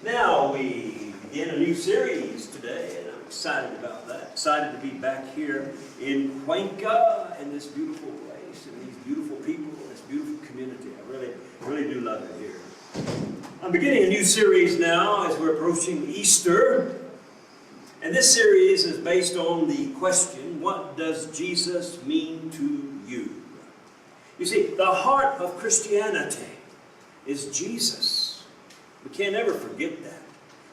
Now we begin a new series today, and I'm excited about that. Excited to be back here in Cuenca, in this beautiful place, and these beautiful people, this beautiful community. I really do love it here. I'm beginning a new series now as we're approaching Easter. And this series is based on the question, what does Jesus mean to you? You see, the heart of Christianity is Jesus. We can't ever forget that.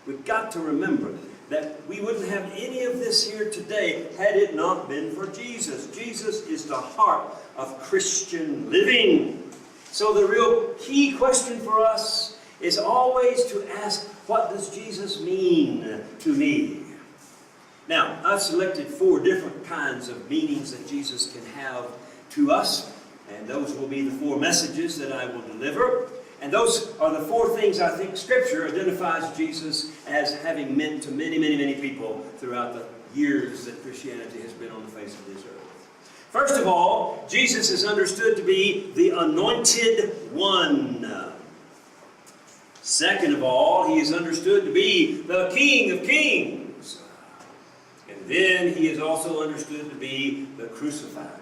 We've got to remember that we wouldn't have any of this here today had it not been for Jesus. Jesus is the heart of Christian living. So the real key question for us is always to ask, what does Jesus mean to me? Now, I've selected 4 different kinds of meanings that Jesus can have to us, and those will be the 4 messages that I will deliver. And those are the 4 things I think Scripture identifies Jesus as having meant to many, many, many people throughout the years that Christianity has been on the face of this earth. First of all, Jesus is understood to be the Anointed One. Second of all, he is understood to be the King of Kings. And then he is also understood to be the Crucified One.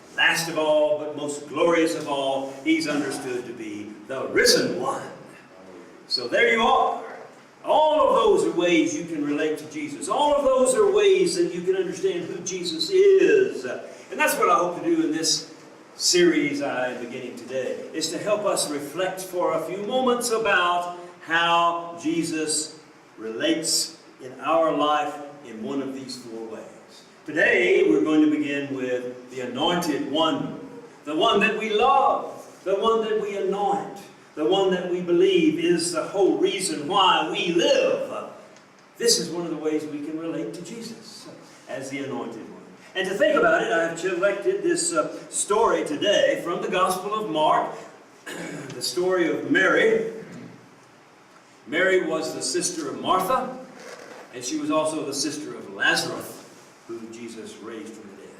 And last of all, but most glorious of all, he's understood to be the Risen One. So there you are. All of those are ways you can relate to Jesus. All of those are ways that you can understand who Jesus is. And that's what I hope to do in this series I'm beginning today, is to help us reflect for a few moments about how Jesus relates in our life in one of these 4 ways. Today we're going to begin with the Anointed One, the one that we love, the one that we anoint, the one that we believe is the whole reason why we live. This is one of the ways we can relate to Jesus as the Anointed One. And to think about it, I have selected this story today from the Gospel of Mark, the story of Mary. Mary was the sister of Martha, and she was also the sister of Lazarus, who Jesus raised from the dead.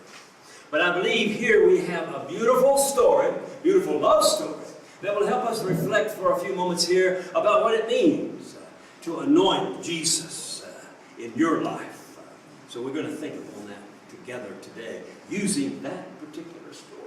But I believe here we have a beautiful story, beautiful love story, that will help us reflect for a few moments here about what it means to anoint Jesus in your life. So we're going to think upon that together today, using that particular story.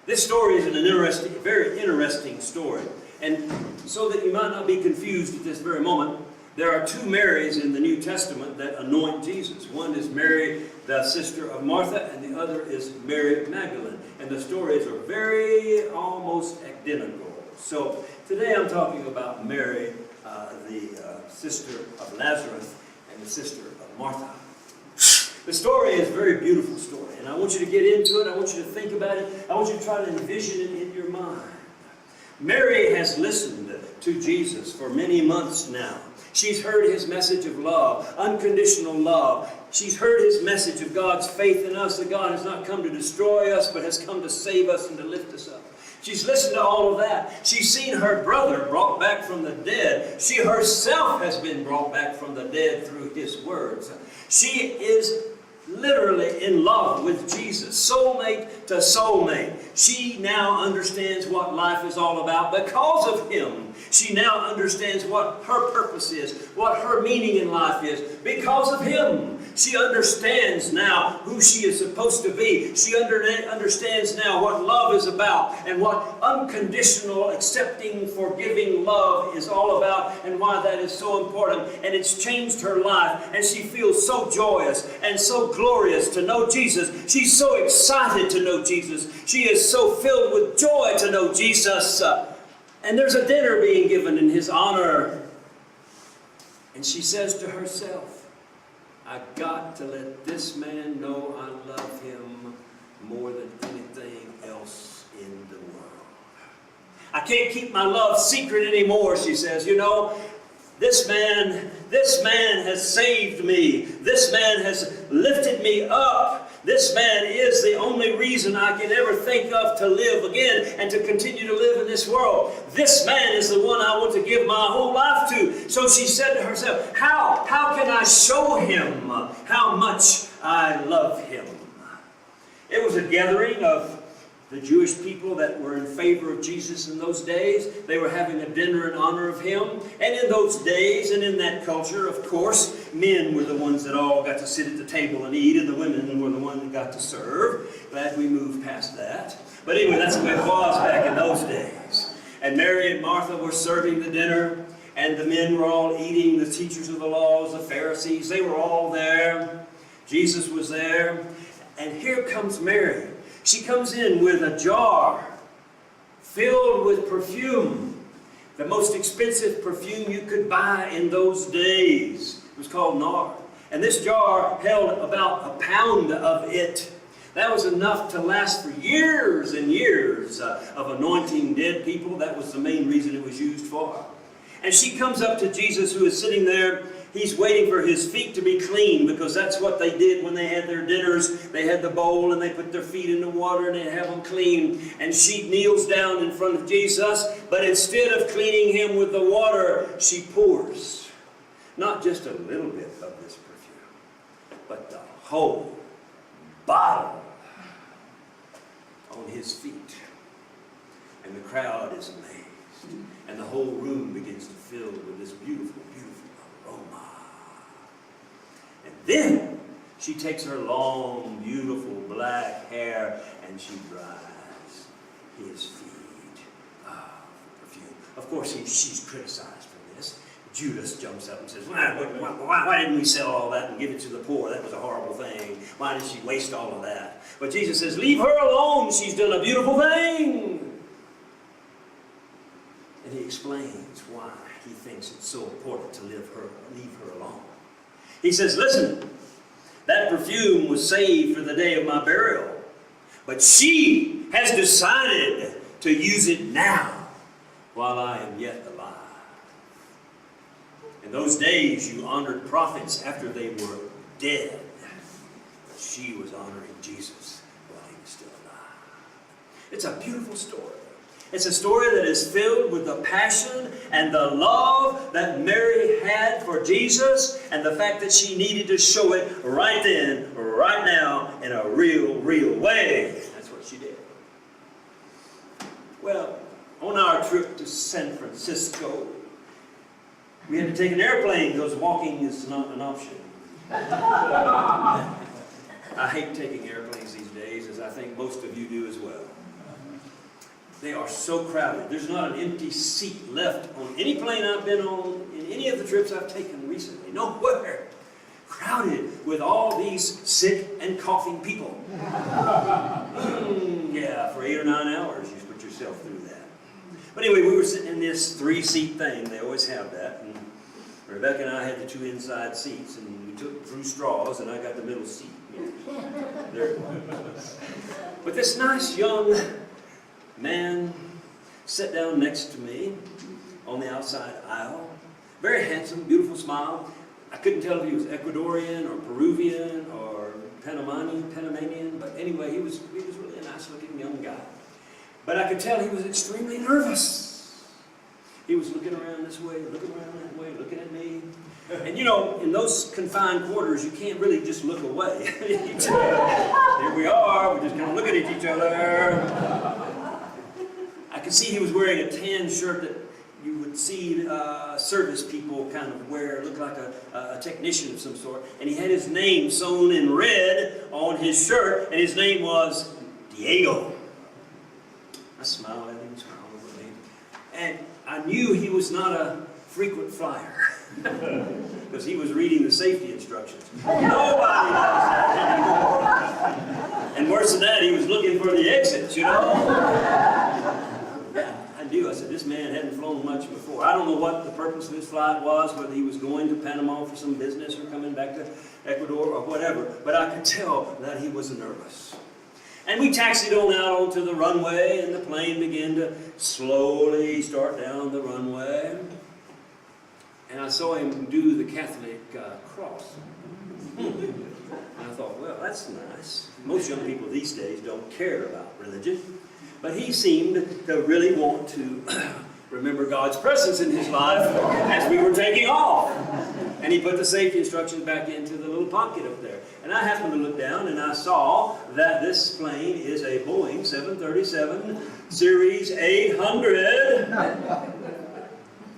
This story is an very interesting story. And so that you might not be confused at this very moment, there are 2 Marys in the New Testament that anoint Jesus. One is Mary, the sister of Martha, and the other is Mary Magdalene. And the stories are very almost identical. So today I'm talking about Mary, the sister of Lazarus, and the sister of Martha. The story is a very beautiful story, and I want you to get into it. I want you to think about it. I want you to try to envision it in your mind. Mary has listened to Jesus for many months now. She's heard his message of love, unconditional love. She's heard his message of God's faith in us, that God has not come to destroy us, but has come to save us and to lift us up. She's listened to all of that. She's seen her brother brought back from the dead. She herself has been brought back from the dead through his words. She is literally in love with Jesus, soulmate to soulmate. She now understands what life is all about because of him. She now understands what her purpose is, what her meaning in life is because of him. She understands now who she is supposed to be. She understands now what love is about and what unconditional, accepting, forgiving love is all about and why that is so important. And it's changed her life, and she feels so joyous and so glorious to know Jesus. She's so excited to know Jesus. She is so filled with joy to know Jesus. And there's a dinner being given in his honor. And she says to herself, I've got to let this man know I love him more than anything else in the world. I can't keep my love secret anymore, she says. You know, this man has saved me. This man has lifted me up. This man is the only reason I can ever think of to live again and to continue to live in this world. This man is the one I want to give my whole life to. So she said to herself, how can I show him how much I love him? It was a gathering of The Jewish people that were in favor of Jesus in those days, they were having a dinner in honor of him. And in those days and in that culture, of course, men were the ones that all got to sit at the table and eat, and the women were the ones that got to serve. Glad we moved past that. But anyway, that's the way it was back in those days. And Mary and Martha were serving the dinner, and the men were all eating, the teachers of the laws, the Pharisees, they were all there. Jesus was there. And here comes Mary. She comes in with a jar filled with perfume, the most expensive perfume you could buy in those days. It was called nard. And this jar held about a pound of it. That was enough to last for years and years of anointing dead people. That was the main reason it was used for. And she comes up to Jesus, who is sitting there. He's waiting for his feet to be clean, because that's what they did when they had their dinners. They had the bowl and they put their feet in the water and they have them clean. And she kneels down in front of Jesus, but instead of cleaning him with the water, she pours not just a little bit of this perfume, but the whole bottle on his feet. And the crowd is amazed. And the whole room begins to fill with this beautiful, beautiful aroma. And then she takes her long, beautiful black hair and she dries his feet. For perfume. Of course, she's criticized for this. Judas jumps up and says, why didn't we sell all that and give it to the poor? That was a horrible thing. Why did she waste all of that? But Jesus says, leave her alone. She's done a beautiful thing. And he explains why he thinks it's so important to leave her alone. He says, listen, that perfume was saved for the day of my burial, but she has decided to use it now while I am yet alive. In those days, you honored prophets after they were dead, but she was honoring Jesus while he was still alive. It's a beautiful story. It's a story that is filled with the passion and the love that Mary had for Jesus, and the fact that she needed to show it right then, right now, in a real, real way. That's what she did. Well, on our trip to San Francisco, we had to take an airplane because walking is not an option. I hate taking airplanes these days, as I think most of you do as well. They are so crowded. There's not an empty seat left on any plane I've been on, in any of the trips I've taken recently. Nowhere. Crowded with all these sick and coughing people. Yeah, for 8 or 9 hours you put yourself through that. But anyway, we were sitting in this 3-seat thing. They always have that. And Rebecca and I had the 2 inside seats, and we drew straws, and I got the middle seat. There it was. But this nice young man sat down next to me on the outside aisle. Very handsome, beautiful smile. I couldn't tell if he was Ecuadorian or Peruvian or Panamanian, but anyway, he was really a nice-looking young guy. But I could tell he was extremely nervous. He was looking around this way, looking around that way, looking at me. And you know, in those confined quarters, you can't really just look away. Here we are, we're just kind of looking at each other. I could see he was wearing a tan shirt that you would see service people kind of wear. It looked like a technician of some sort. And he had his name sewn in red on his shirt, and his name was Diego. I smiled at him, he smiled over me. And I knew he was not a frequent flyer, because he was reading the safety instructions. Nobody does that anymore. And worse than that, he was looking for the exits, you know. I knew. I said, this man hadn't flown much before. I don't know what the purpose of his flight was, whether he was going to Panama for some business or coming back to Ecuador or whatever, but I could tell that he was nervous. And we taxied on out onto the runway, and the plane began to slowly start down the runway. And I saw him do the Catholic cross. And I thought, well, that's nice. Most young people these days don't care about religion. But he seemed to really want to remember God's presence in his life as we were taking off. And he put the safety instructions back into the little little pocket up there. And I happened to look down and I saw that this plane is a Boeing 737 Series 800.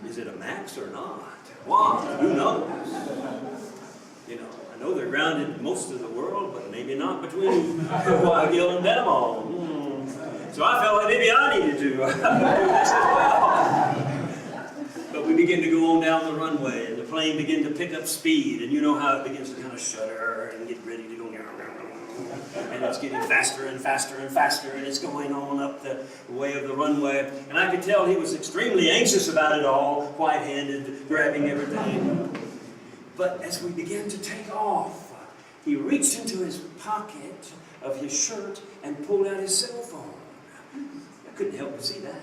Is it a MAX or not? Wow, who knows? You know, I know they're grounded most of the world, but maybe not between Guayaquil and Panama. So I felt like maybe I needed to do this as well. But we begin to go on down the runway, and the plane began to pick up speed, and you know how it begins to kind of shudder and get ready to go. And it's getting faster and faster and faster, and it's going on up the way of the runway. And I could tell he was extremely anxious about it all, white-handed, grabbing everything. But as we began to take off, he reached into his pocket of his shirt and pulled out his cell phone. I couldn't help but see that.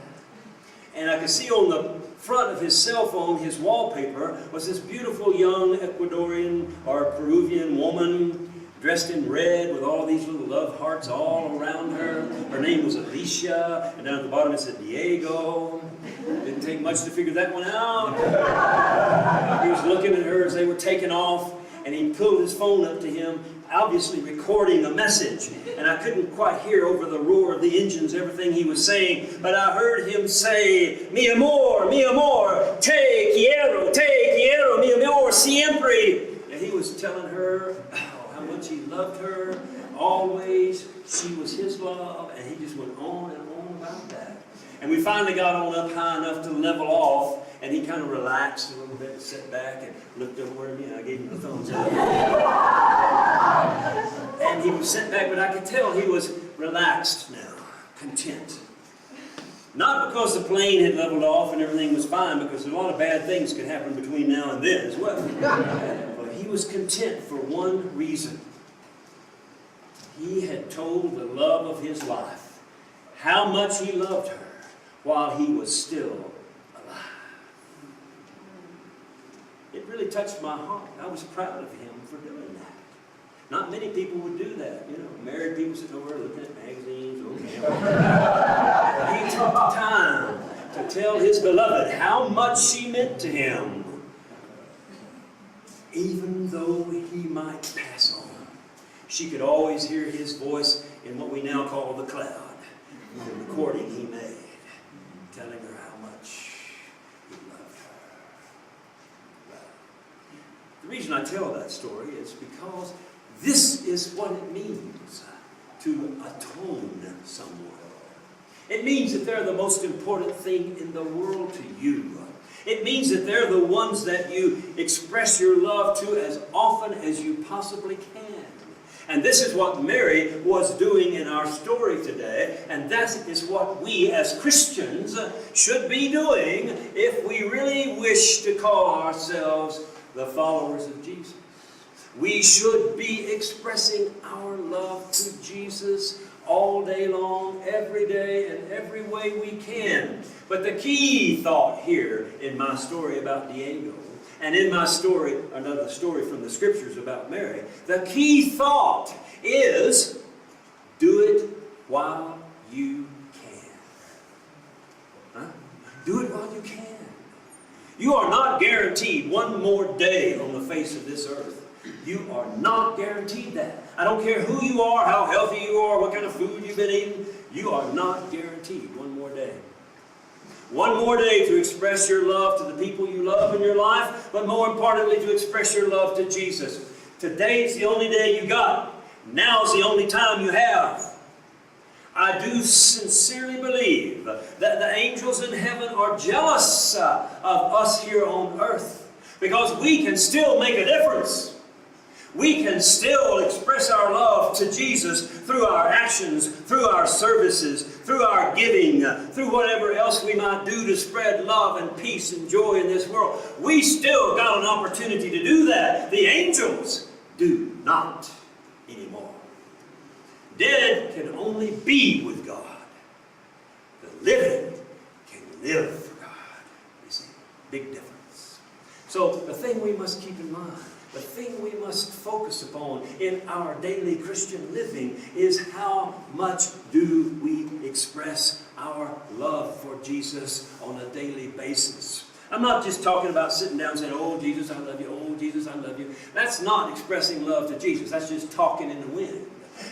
And I could see on the front of his cell phone, his wallpaper, was this beautiful young Ecuadorian or Peruvian woman dressed in red with all these little love hearts all around her. Her name was Alicia, and down at the bottom it said Diego. Didn't take much to figure that one out. He was looking at her as they were taking off, and he pulled his phone up to him, obviously recording a message. And I couldn't quite hear over the roar of the engines everything he was saying, but I heard him say, mi amor, te quiero, mi amor, siempre. And he was telling her how much he loved her, always. She was his love, and he just went on and on about that. And we finally got on up high enough to level off, and he kind of relaxed a little bit and sat back and looked over at me, and I gave him the thumbs up. And he was sitting back, but I could tell he was relaxed now, content. Not because the plane had leveled off and everything was fine, because a lot of bad things could happen between now and then as well. But he was content for one reason. He had told the love of his life how much he loved her while he was still alive. It really touched my heart. I was proud of him for doing that. Not many people would do that. You know, married people sitting over looking at magazines. Okay. He took the time to tell his beloved how much she meant to him, even though he might pass on. She could always hear his voice in what we now call the cloud, the recording he made, telling her how much he loved her. Well, the reason I tell that story is because this is what it means to atone someone. It means that they're the most important thing in the world to you. It means that they're the ones that you express your love to as often as you possibly can. And this is what Mary was doing in our story today, and that is what we as Christians should be doing if we really wish to call ourselves the followers of Jesus. We should be expressing our love to Jesus all day long, every day, and every way we can. But the key thought here in my story about Diego, and in my story, another story from the scriptures about Mary, the key thought is, do it while you can. Huh? Do it while you can. You are not guaranteed one more day on the face of this earth. You are not guaranteed that. I don't care who you are, how healthy you are, what kind of food you've been eating. You are not guaranteed one more day. One more day to express your love to the people you love in your life, but more importantly, to express your love to Jesus. Today's the only day you got. Now's the only time you have. I do sincerely believe that the angels in heaven are jealous of us here on earth, because we can still make a difference. We can still express our love to Jesus through our actions, through our services, through our giving, through whatever else we might do to spread love and peace and joy in this world. We still got an opportunity to do that. The angels do not anymore. Dead can only be with God. The living can live for God. You see, big difference. So the thing we must keep in mind, the thing we must focus upon in our daily Christian living is how much do we express our love for Jesus on a daily basis. I'm not just talking about sitting down saying, oh, Jesus, I love you. Oh, Jesus, I love you. That's not expressing love to Jesus. That's just talking in the wind.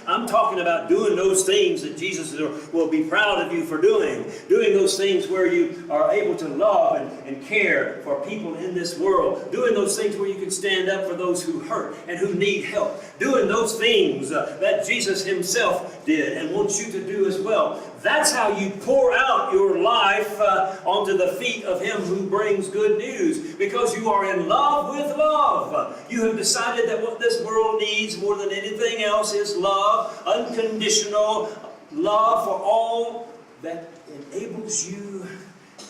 I'm talking about doing those things that Jesus will be proud of you for doing. Doing those things where you are able to love and care for people in this world. Doing those things where you can stand up for those who hurt and who need help. Doing those things that Jesus himself did and wants you to do as well. That's how you pour out your life onto the feet of him who brings good news. Because you are in love with love. You have decided that what this world needs more than anything else is love, unconditional love for all that enables you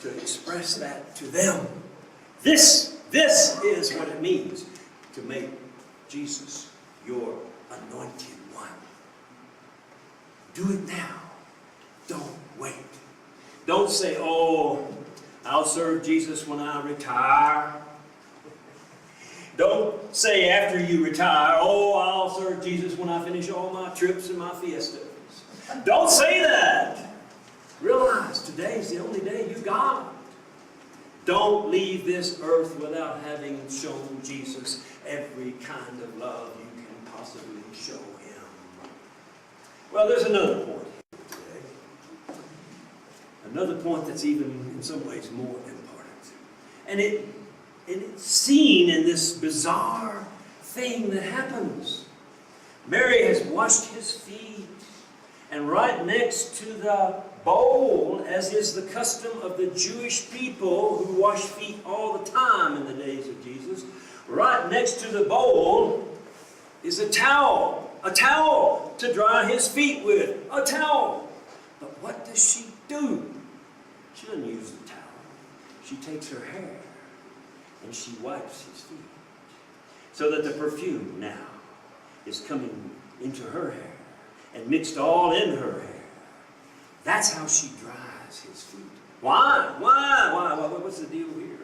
to express that to them. This is what it means to make Jesus your anointed one. Do it now. Don't wait. Don't say, oh, I'll serve Jesus when I retire. Don't say after you retire, oh, I'll serve Jesus when I finish all my trips and my fiestas. Don't say that. Realize today's the only day you got it. Don't leave this earth without having shown Jesus every kind of love you can possibly show him. Well, there's another point. Another point that's even in some ways more important. And it's seen in this bizarre thing that happens. Mary has washed his feet. And right next to the bowl, as is the custom of the Jewish people who wash feet all the time in the days of Jesus, right next to the bowl is a towel to dry his feet with, a towel. But what does she do? She doesn't use the towel. She takes her hair and she wipes his feet so that the perfume now is coming into her hair and mixed all in her hair. That's how she dries his feet. Why? What's the deal here?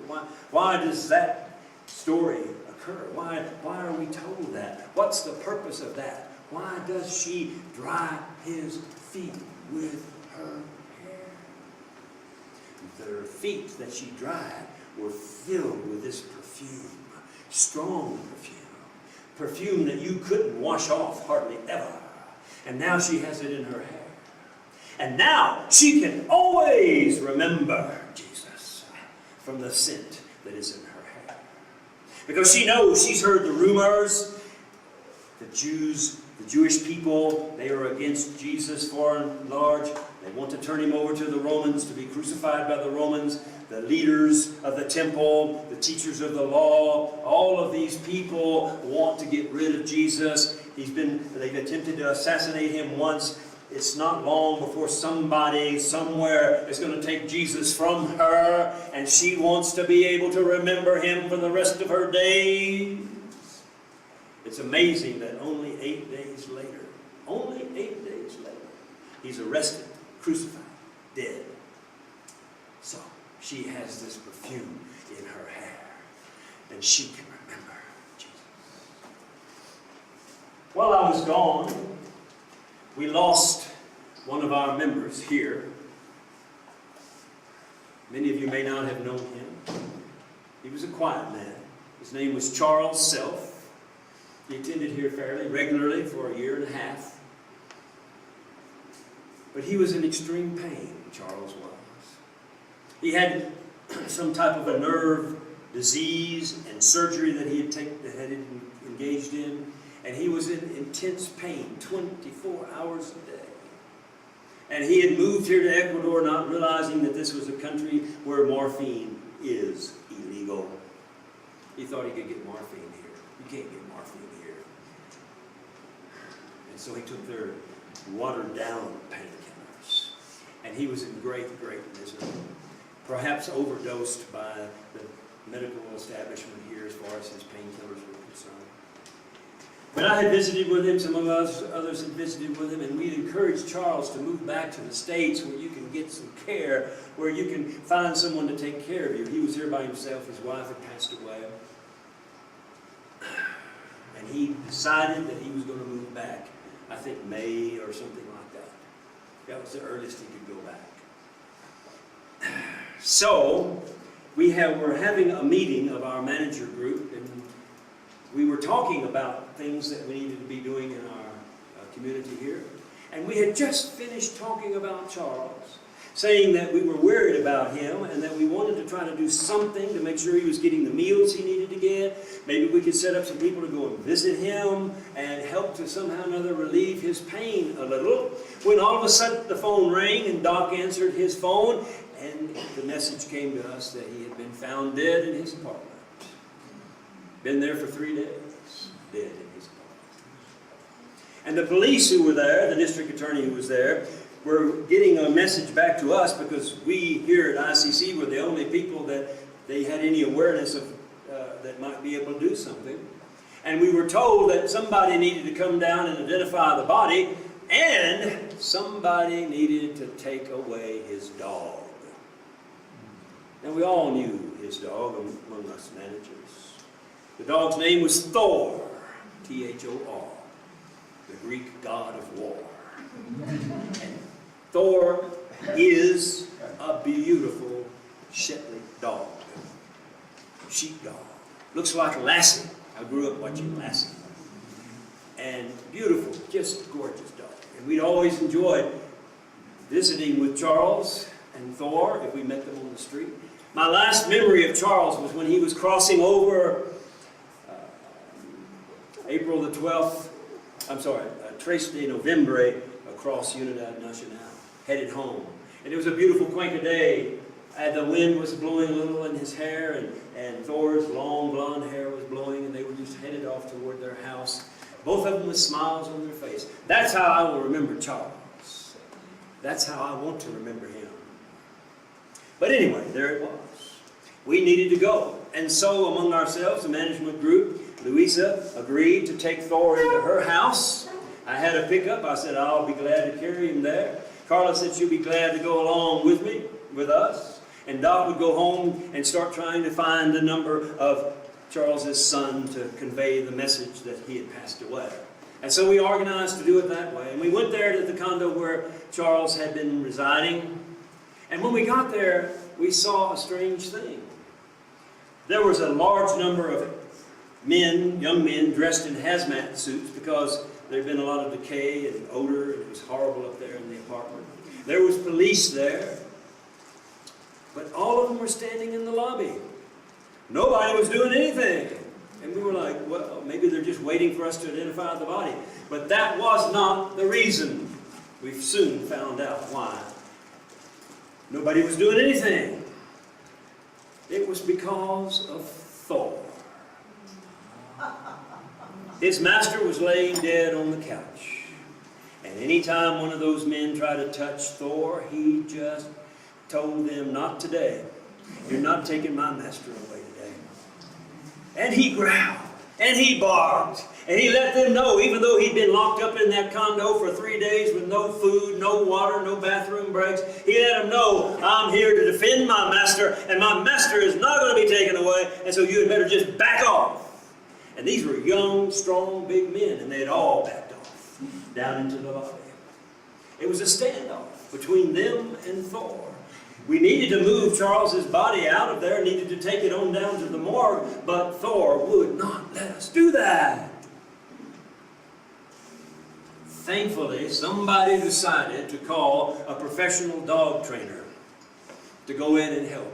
Why does that story occur? Why are we told that? What's the purpose of that? Why does she dry his feet with her hair? The feet that she dried were filled with this perfume, strong perfume that you couldn't wash off hardly ever. And now she has it in her hair. And now she can always remember Jesus from the scent that is in her hair. Because she knows, she's heard the rumors. The Jewish people, they are against Jesus far and large. They want to turn him over to the Romans to be crucified by the Romans. The leaders of the temple, the teachers of the law, all of these people want to get rid of Jesus. They've attempted to assassinate him once. It's not long before somebody somewhere is going to take Jesus from her, and she wants to be able to remember him for the rest of her days. It's amazing that only 8 days later, he's arrested, crucified, dead. So she has this perfume in her hair, and she can remember Jesus. While I was gone, we lost one of our members here. Many of you may not have known him. He was a quiet man. His name was Charles Self. He attended here fairly regularly for a year and a half. But he was in extreme pain, Charles was. He had some type of a nerve disease and surgery that he had engaged in. And he was in intense pain 24 hours a day. And he had moved here to Ecuador not realizing that this was a country where morphine is illegal. He thought he could get morphine here. You can't get morphine here. And so he took their watered down painkillers. And he was in great misery. Perhaps overdosed by the medical establishment here as far as his painkillers were concerned. But I had visited with him, some of us others had visited with him, and we encouraged Charles to move back to the States where you can get some care, where you can find someone to take care of you. He was here by himself. His wife had passed away. And he decided that he was going to move back, I think May or something like that. That was the earliest he could go back. So we're having a meeting of our manager group, and we were talking about things that we needed to be doing in our community here. And we had just finished talking about Charles, saying that we were worried about him and that we wanted to try to do something to make sure he was getting the meals he needed to get. Maybe we could set up some people to go and visit him and help to somehow or another relieve his pain a little. When all of a sudden the phone rang and Doc answered his phone, and the message came to us that he had been found dead in his apartment. Been there for 3 days, dead in his apartment. And the police who were there, the district attorney who was there, were getting a message back to us because we here at ICC were the only people that they had any awareness of that might be able to do something. And we were told that somebody needed to come down and identify the body, and somebody needed to take away his dog. And we all knew his dog among us managers. The dog's name was Thor, T-H-O-R, the Greek god of war. And Thor is a beautiful Shetland dog, sheepdog. Looks like Lassie. I grew up watching Lassie. And beautiful, just gorgeous dog. And we'd always enjoyed visiting with Charles and Thor if we met them on the street. My last memory of Charles was when he was crossing over April the 12th, Tres de Novembre, across Unidad Nacional, headed home. And it was a beautiful Cuenca day. The wind was blowing a little in his hair, and Thor's long blonde hair was blowing, and they were just headed off toward their house. Both of them with smiles on their face. That's how I will remember Charles. That's how I want to remember him. But anyway, there it was. We needed to go. And so among ourselves, the management group, Louisa agreed to take Thor into her house. I had a pickup. I said, I'll be glad to carry him there. Carla said she'll be glad to go along with us. And Doc would go home and start trying to find the number of Charles's son to convey the message that he had passed away. And so we organized to do it that way. And we went there to the condo where Charles had been residing. And when we got there, we saw a strange thing. There was a large number of men, young men, dressed in hazmat suits because there had been a lot of decay and odor, and it was horrible up there in the apartment. There was police there, but all of them were standing in the lobby. Nobody was doing anything. And we were like, well, maybe they're just waiting for us to identify the body. But that was not the reason. We soon found out why. Nobody was doing anything. It was because of Thor. His master was laying dead on the couch. And anytime one of those men tried to touch Thor, he just told them, not today. You're not taking my master away today. And he growled, and he barked, and he let them know, even though he'd been locked up in that condo for 3 days with no food, no water, no bathroom breaks, he let them know, I'm here to defend my master, and my master is not going to be taken away, and so you had better just back off. And these were young, strong, big men, and they had all backed off down into the lobby. It was a standoff between them and Thor. We needed to move Charles's body out of there, needed to take it on down to the morgue, but Thor would not let us do that. Thankfully, somebody decided to call a professional dog trainer to go in and help.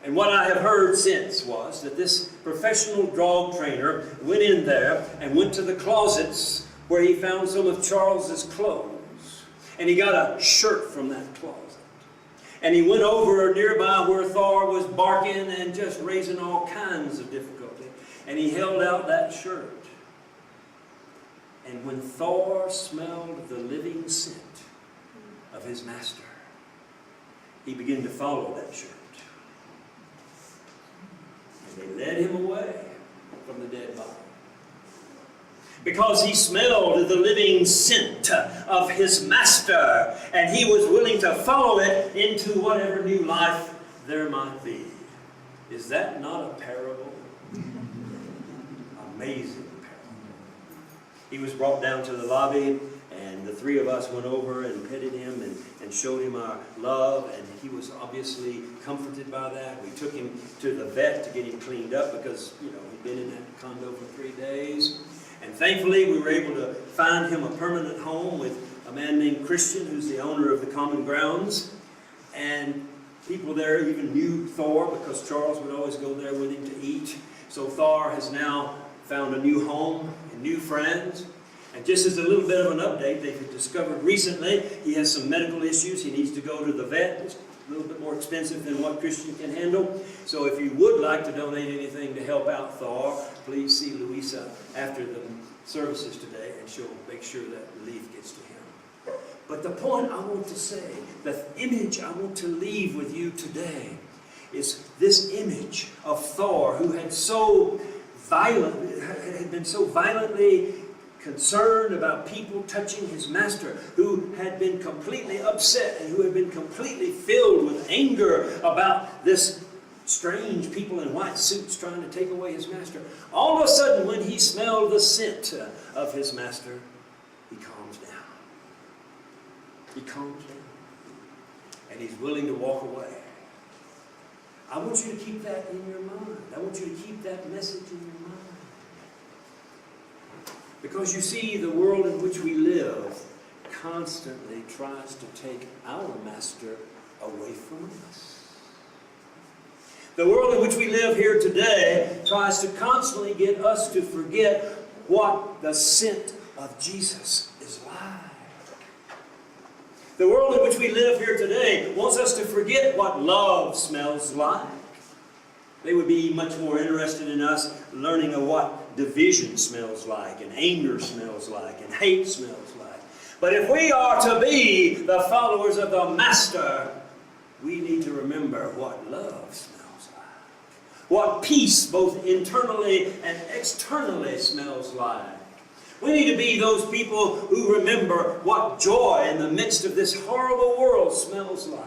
And what I have heard since was that this professional dog trainer went in there and went to the closets where he found some of Charles's clothes. And he got a shirt from that closet. And he went over nearby where Thor was barking and just raising all kinds of difficulty. And he held out that shirt. And when Thor smelled the living scent of his master, he began to follow that shirt. And they led him away from the dead body. Because he smelled the living scent of his master, and he was willing to follow it into whatever new life there might be. Is that not a parable? Amazing parable. He was brought down to the lobby, and the three of us went over and petted him and showed him our love, and he was obviously comforted by that. We took him to the vet to get him cleaned up because, you know, he'd been in that condo for 3 days. And thankfully, we were able to find him a permanent home with a man named Christian, who's the owner of the Common Grounds. And people there even knew Thor because Charles would always go there with him to eat. So Thor has now found a new home and new friends. And just as a little bit of an update, they've discovered recently he has some medical issues. He needs to go to the vet. It's a little bit more expensive than what Christian can handle. So if you would like to donate anything to help out Thor, please see Louisa after the services today, and she'll make sure that relief gets to him. But the point I want to say, the image I want to leave with you today, is this image of Thor, who had been so violently concerned about people touching his master, who had been completely upset and who had been completely filled with anger about this strange people in white suits trying to take away his master. All of a sudden, when he smelled the scent of his master, he calms down. He calms down. And he's willing to walk away. I want you to keep that in your mind. I want you to keep that message in your mind. Because you see, the world in which we live constantly tries to take our master away from us. The world in which we live here today tries to constantly get us to forget what the scent of Jesus is like. The world in which we live here today wants us to forget what love smells like. They would be much more interested in us learning of what division smells like, and anger smells like, and hate smells like. But if we are to be the followers of the Master, we need to remember what love smells like. What peace, both internally and externally, smells like. We need to be those people who remember what joy in the midst of this horrible world smells like.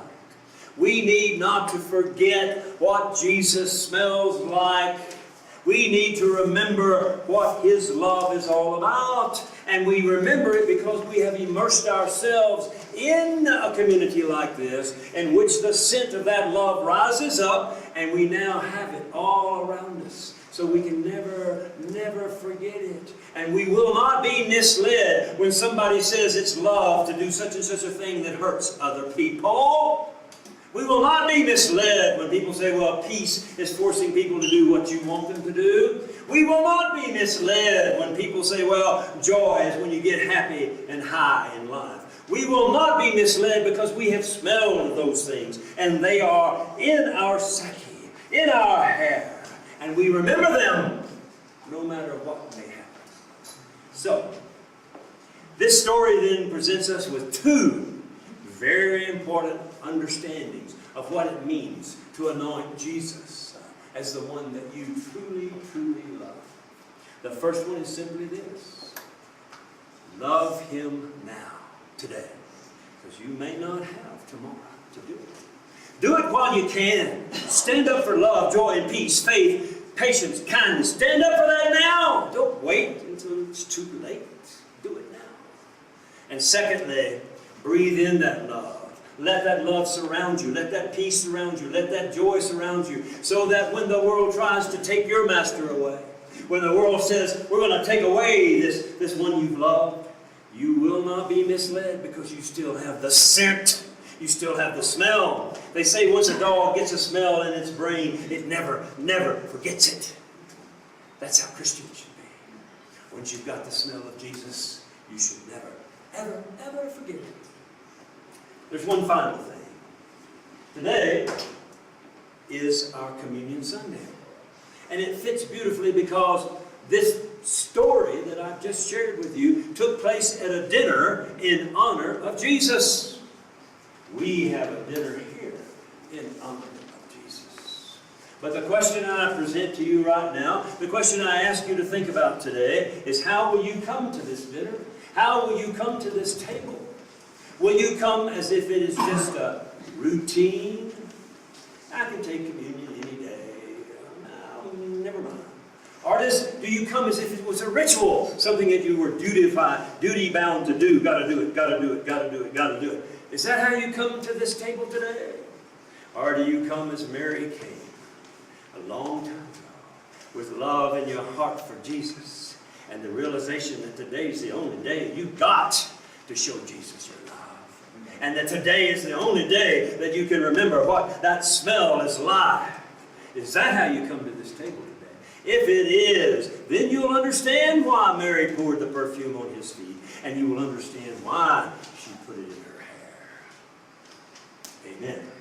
We need not to forget what Jesus smells like. We need to remember what His love is all about. And we remember it because we have immersed ourselves in a community like this, in which the scent of that love rises up, and we now have it all around us. So we can never forget it. And we will not be misled when somebody says it's love to do such and such a thing that hurts other people. We will not be misled when people say, well, peace is forcing people to do what you want them to do. We will not be misled when people say, well, joy is when you get happy and high in life. We will not be misled because we have smelled those things, and they are in our psyche, in our hair, and we remember them no matter what may happen. So, this story then presents us with two very important understandings of what it means to anoint Jesus as the one that you truly, truly love. The first one is simply this: love Him now, today, because you may not have tomorrow to do it. Do it while you can. Stand up for love, joy, and peace, faith, patience, kindness. Stand up for that now. Don't wait until it's too late. Do it now. And secondly, breathe in that love. Let that love surround you. Let that peace surround you. Let that joy surround you. So that when the world tries to take your master away, when the world says, we're going to take away this one you've loved, you will not be misled because you still have the scent. You still have the smell. They say once a dog gets a smell in its brain, it never forgets it. That's how Christians should be. Once you've got the smell of Jesus, you should never, ever forget it. There's one final thing. Today is our Communion Sunday. And it fits beautifully because this story that I've just shared with you took place at a dinner in honor of Jesus. We have a dinner here in honor of Jesus. But the question I present to you right now, the question I ask you to think about today is, how will you come to this dinner? How will you come to this table? Will you come as if it is just a routine? I can take communion any day. No, never mind. Or do you come as if it was a ritual, something that you were duty-bound to do? Got to do it, got to do it, got to do it, got to do it. Is that how you come to this table today? Or do you come as Mary came a long time ago, with love in your heart for Jesus, and the realization that today is the only day you got to show Jesus your love. And that today is the only day that you can remember what that smell is like. Is that how you come to this table today? If it is, then you'll understand why Mary poured the perfume on his feet, and you will understand why she put it in her hair. Amen.